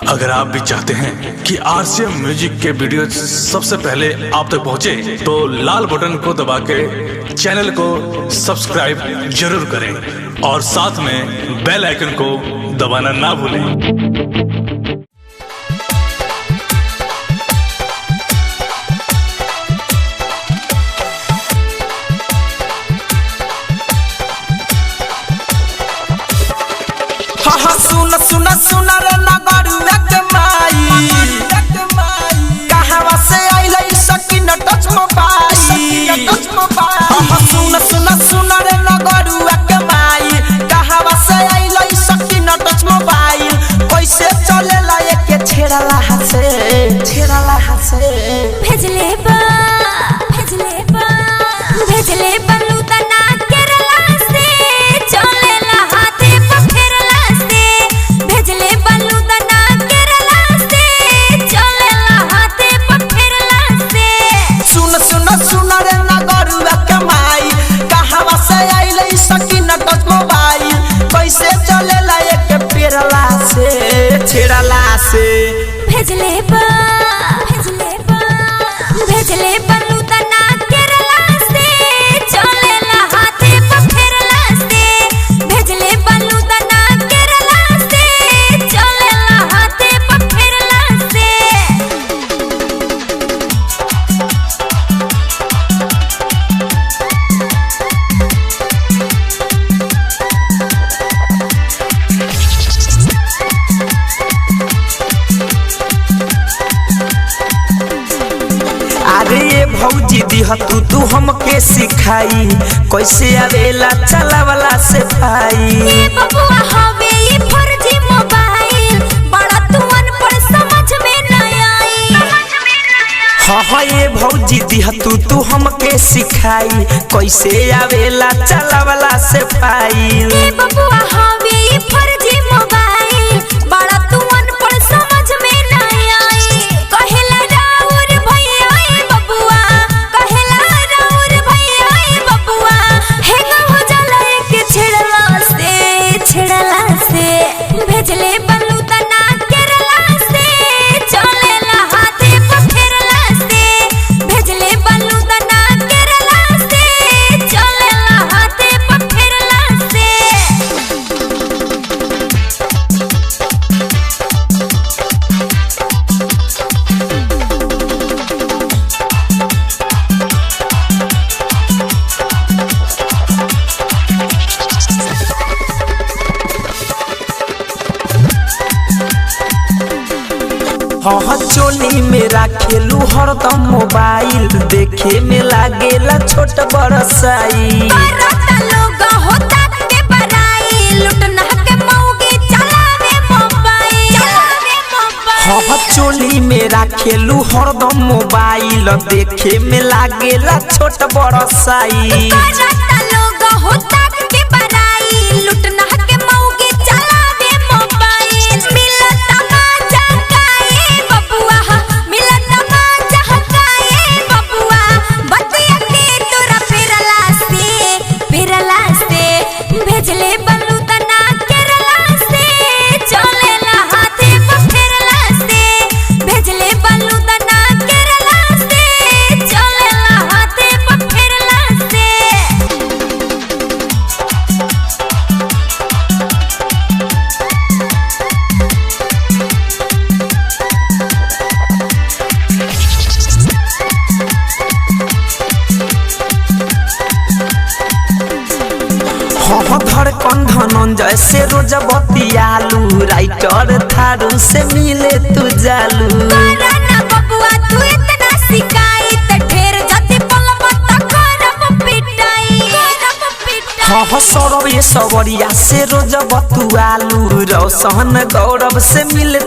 अगर आप भी चाहते हैं कि आरसीएम म्यूजिक के वीडियो सबसे पहले आप तक पहुंचे, तो लाल बटन को दबा के चैनल को सब्सक्राइब जरूर करें और साथ में बेल आइकन को दबाना ना भूलें। सुन सुन सुन रे नगरुआ के माई कहवा से आइलै सकिन टच मोबाइल सुन सुन सुन रे नगरुआ के माई कहवा से आइलै सकिन टच मोबाइल कैसे चलेला एके छेड़ला हसे भेजले बलूतना केरला से चलेला हाथे पखेरला से भेजले बलूतना केरला से चलेला हाथे पखेरला से सुन सुन सुन रे नगरुआ के माई कहवा से आइलै सकिन टच मोबाइल कैसे चलेला एके पेरला से छेड़ला से भेजले बलूतना केरला से चलेला हाथे पखेरला से भेजले बलूतना केरला से चलेला हाथे पखेरला से अरे ये भौजी दिह तू हमके सिखाई कैसे आवेला चलावला से भाई ए बबुआ हवे ई फर्जी मोबाइल बड़ा तू अनपढ़ समझ में न आई हाँ ये भौजी दिह तू हमके सिखाई कैसे आवेला चलावला से भाई ए बबुआ हवे ई फर्जी मोबाइल बड़ा तू अनपढ़ समझ में न आई कहेला राउर भैया ए बबुआ कहेला राउर भैया ए बबुआ हे हो जाला के छेड़ला से भेजले बलूतना केरला से चलेला हाथे पखेरला से भेजले बलूतना केरला से चलेला हाथे पखेरला से हाँ चोली में राखेलू हरदम मोबाइल देखे में लागेला छोट बड़ साई बरता लोग होता के बराई लुटना के मौगी चलावे मोबाइल हाँ चोली में राखेलू हरदम मोबाइल देखे में लागेला छोट बड़ साई बरता लोग होता के बराई लुटना के मौगी चलावे मोबाइल मिलता मजा काए बबुआ मिलता मजा काए बबुआ बतिया के तोरा पेरला से भेजले बलूतना केरला से चलेला हाथे पखेरला से भेजले बलूतना केरला से चलेला हाथे पखेरला से हाँ धड़कन धनंजय से रोज बतियालू राइटर थारू से मिले तू जालू ना बबुआ तू इतना शिकायत ढेर जति बोलब त करब पिटाई हाँ सौरभ ये सवरिया से रोज बतुआलू रोशन गौरव से मिले